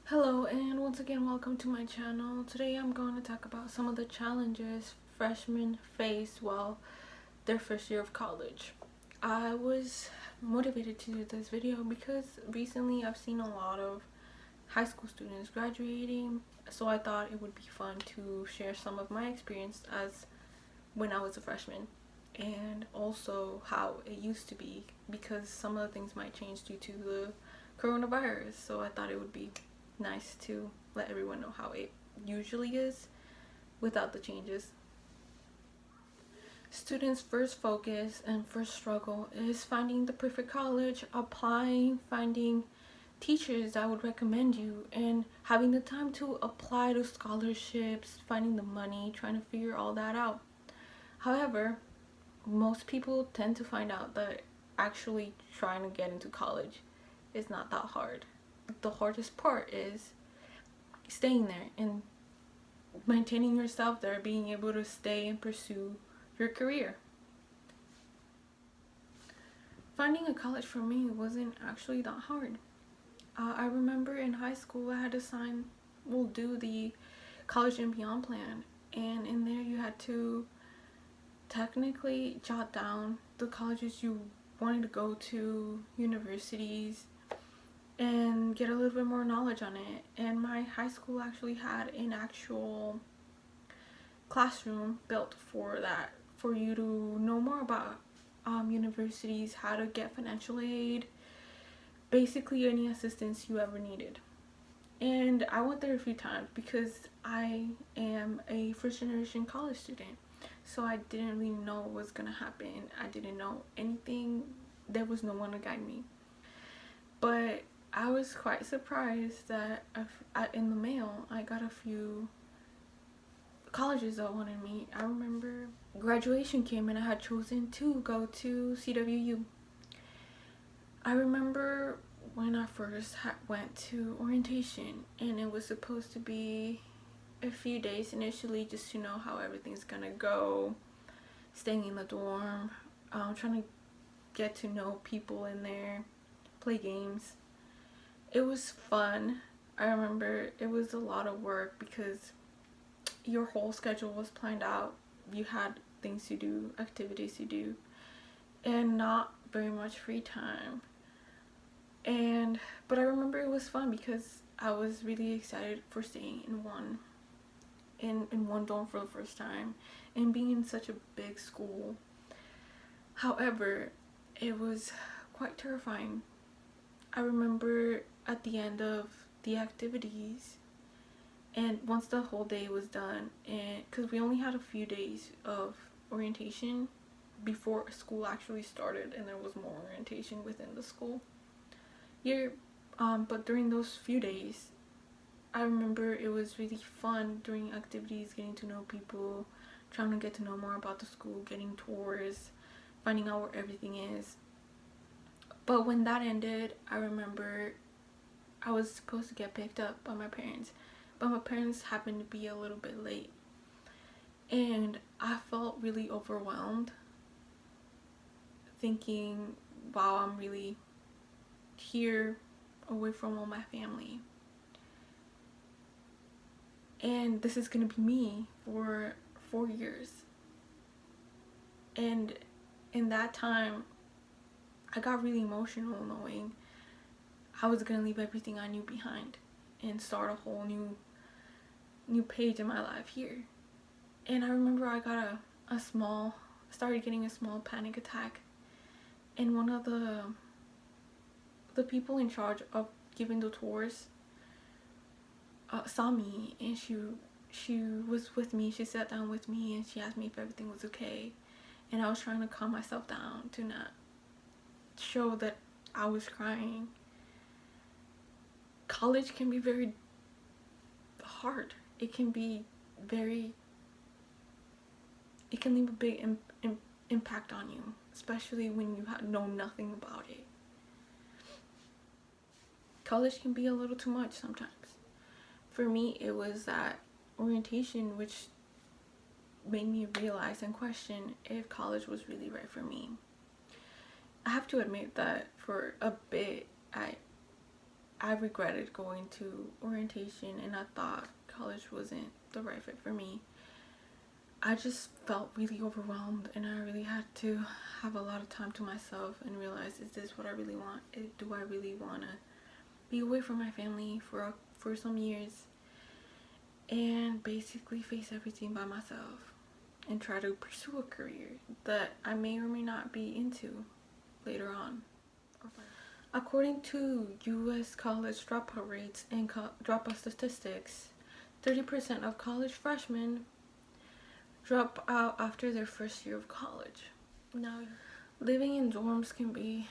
Hello, and once again welcome to my channel. Today I'm going to talk about some of the challenges freshmen face while their first year of college. I was motivated to do this video because recently I've seen a lot of high school students graduating, so I thought it would be fun to share some of my experience as when I was a freshman, and also how it used to be, because some of the things might change due to the coronavirus. So I thought it would be nice to let everyone know how it usually is without the changes. Students' first focus and first struggle is finding the perfect college, applying, finding teachers that would recommend you, and having the time to apply to scholarships, finding the money, trying to figure all that out. However, most people tend to find out that actually trying to get into college is not that hard. The hardest part is staying there and maintaining yourself there, being able to stay and pursue your career. Finding a college for me wasn't actually that hard. I remember in high school I had to do the College and Beyond plan, and in there you had to technically jot down the colleges you wanted to go to, universities, and get a little bit more knowledge on it. And my high school actually had an actual classroom built for that, for you to know more about universities, how to get financial aid, basically any assistance you ever needed. And I went there a few times because I am a first generation college student, so I didn't really know what was gonna happen. I didn't know anything. There was no one to guide me. But I was quite surprised that in the mail I got a few colleges that wanted me. I remember graduation came and I had chosen to go to CWU. I remember when I first went to orientation, and it was supposed to be a few days initially just to know how everything's gonna go, staying in the dorm, trying to get to know people in there, play games. It was fun. I remember it was a lot of work because your whole schedule was planned out. You had things to do, activities to do, and not very much free time. But I remember it was fun because I was really excited for staying in one dorm for the first time and being in such a big school. However, it was quite terrifying. I remember at the end of the activities, and once the whole day was done, and because we only had a few days of orientation before school actually started, and there was more orientation within the school year, but during those few days I remember it was really fun during activities, getting to know people, trying to get to know more about the school, getting tours, finding out where everything is. But when that ended, I remember I was supposed to get picked up by my parents, but my parents happened to be a little bit late, and I felt really overwhelmed, thinking, wow, I'm really here away from all my family, and this is gonna be me for 4 years. And in that time I got really emotional, knowing I was gonna leave everything I knew behind and start a whole new page in my life here. And I remember I got started getting a small panic attack, and one of the people in charge of giving the tours saw me, and she was with me. She sat down with me and she asked me if everything was okay, and I was trying to calm myself down to not show that I was crying. College can be very hard. It can leave a big impact on you, especially when you know nothing about it. College can be a little too much sometimes. For me, it was that orientation which made me realize and question if college was really right for me. I have to admit that for a bit I regretted going to orientation and I thought college wasn't the right fit for me. I just felt really overwhelmed and I really had to have a lot of time to myself and realize, is this what I really want? Do I really want to be away from my family for some years and basically face everything by myself and try to pursue a career that I may or may not be into later on? According to U.S. college dropout rates and dropout statistics, 30% of college freshmen drop out after their first year of college. Now, living in dorms can be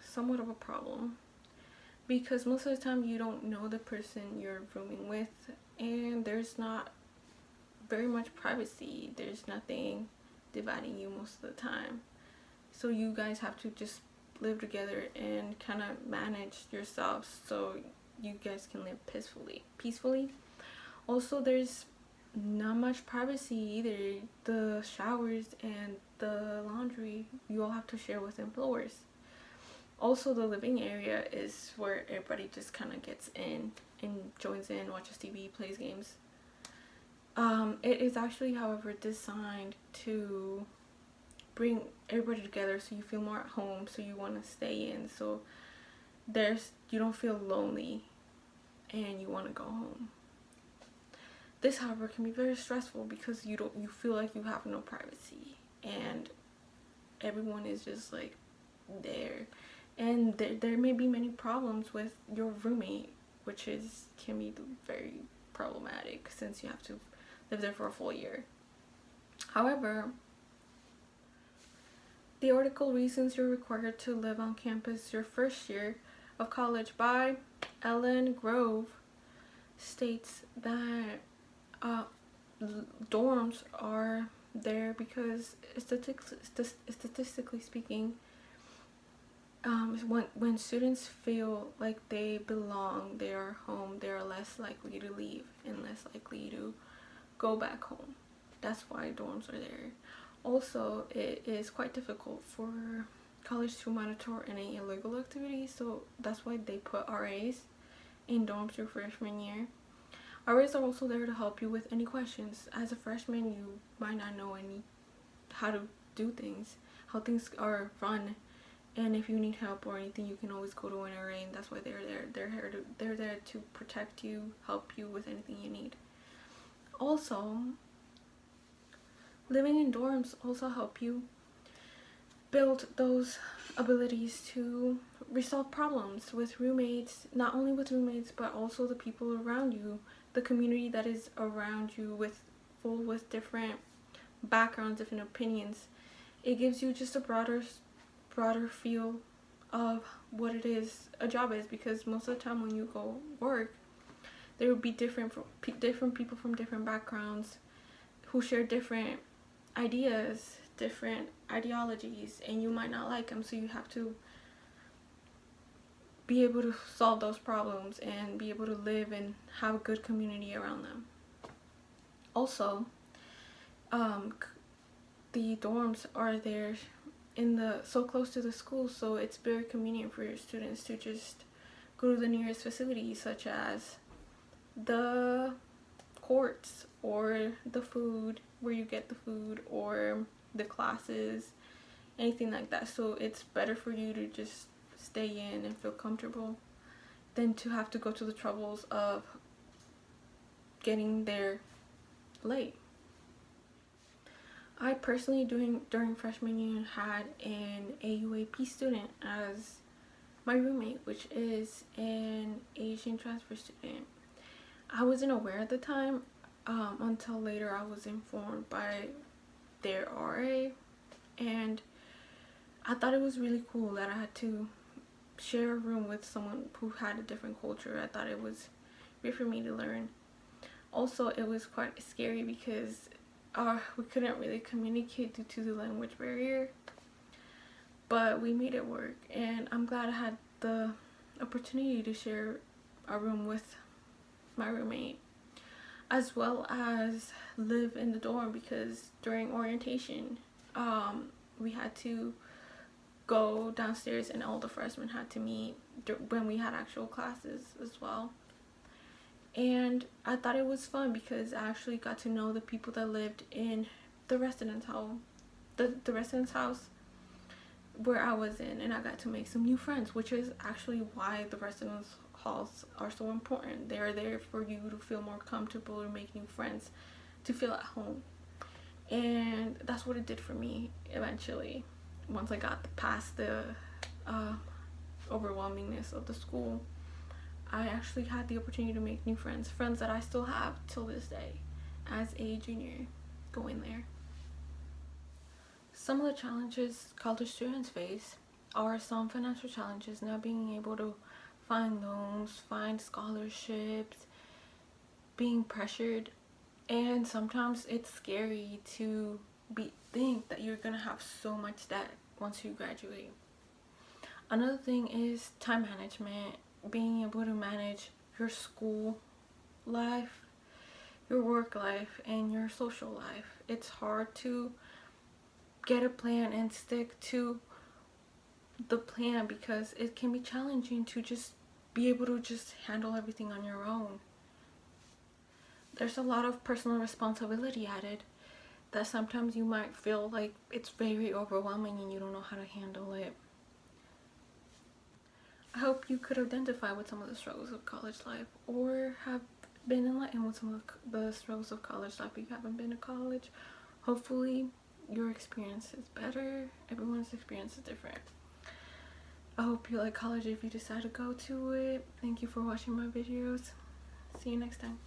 somewhat of a problem because most of the time you don't know the person you're rooming with and there's not very much privacy. There's nothing dividing you most of the time. So you guys have to just live together and kind of manage yourselves so you guys can live peacefully. Also, there's not much privacy either. The showers and the laundry you all have to share with employers. Also, the living area is where everybody just kind of gets in and joins in, watches TV, plays games. It is actually, however, designed to bring everybody together so you feel more at home, so you want to stay in, so you don't feel lonely and you want to go home. This, however, can be very stressful because you feel like you have no privacy and everyone is just like there, and there may be many problems with your roommate, which can be very problematic since you have to live there for a full year. However, the article Reasons You're Required to Live on Campus Your First Year of College by Ellen Grove states that dorms are there because statistically speaking, when students feel like they belong, they are home, they are less likely to leave and less likely to go back home. That's why dorms are there. Also, it is quite difficult for college to monitor any illegal activities, so that's why they put RAs in dorms your freshman year. RAs are also there to help you with any questions. As a freshman, you might not know how to do things, how things are run, and if you need help or anything, you can always go to an RA, and that's why they're there. They're there to protect you, help you with anything you need. Also, living in dorms also help you build those abilities to resolve problems with roommates, not only with roommates, but also the people around you, the community that is around you full with different backgrounds, different opinions. It gives you just a broader feel of what it is a job is, because most of the time when you go work, there will be different people from different backgrounds who share different ideas, different ideologies, and you might not like them, so you have to be able to solve those problems and be able to live and have a good community around them. Also, the dorms are there so close to the school, so it's very convenient for your students to just go to the nearest facility, such as the courts or the food, where you get the food, or the classes, anything like that. So it's better for you to just stay in and feel comfortable than to have to go to the troubles of getting there late. I personally, during freshman year, had an AUAP student as my roommate, which is an Asian transfer student. I wasn't aware at the time until later I was informed by their RA, and I thought it was really cool that I had to share a room with someone who had a different culture. I thought it was great for me to learn. Also, it was quite scary because we couldn't really communicate due to the language barrier, but we made it work, and I'm glad I had the opportunity to share a room with my roommate, as well as live in the dorm, because during orientation we had to go downstairs and all the freshmen had to meet when we had actual classes as well. And I thought it was fun because I actually got to know the people that lived in the residence hall, the residence house where I was in, and I got to make some new friends, which is actually why the residence halls are so important. They're there for you to feel more comfortable or make new friends, to feel at home. And that's what it did for me eventually. Once I got past the overwhelmingness of the school, I actually had the opportunity to make new friends that I still have till this day as a junior going there. Some of the challenges college students face are some financial challenges, not being able to find loans, find scholarships, being pressured, and sometimes it's scary to think that you're gonna have so much debt once you graduate. Another thing is time management, being able to manage your school life, your work life, and your social life. It's hard to get a plan and stick to the plan because it can be challenging to just be able to just handle everything on your own. There's a lot of personal responsibility added that sometimes you might feel like it's very overwhelming and you don't know how to handle it. I hope you could identify with some of the struggles of college life, or have been enlightened with some of the struggles of college life if you haven't been to college. Hopefully your experience is better. Everyone's experience is different. I hope you like college if you decide to go to it. Thank you for watching my videos. See you next time.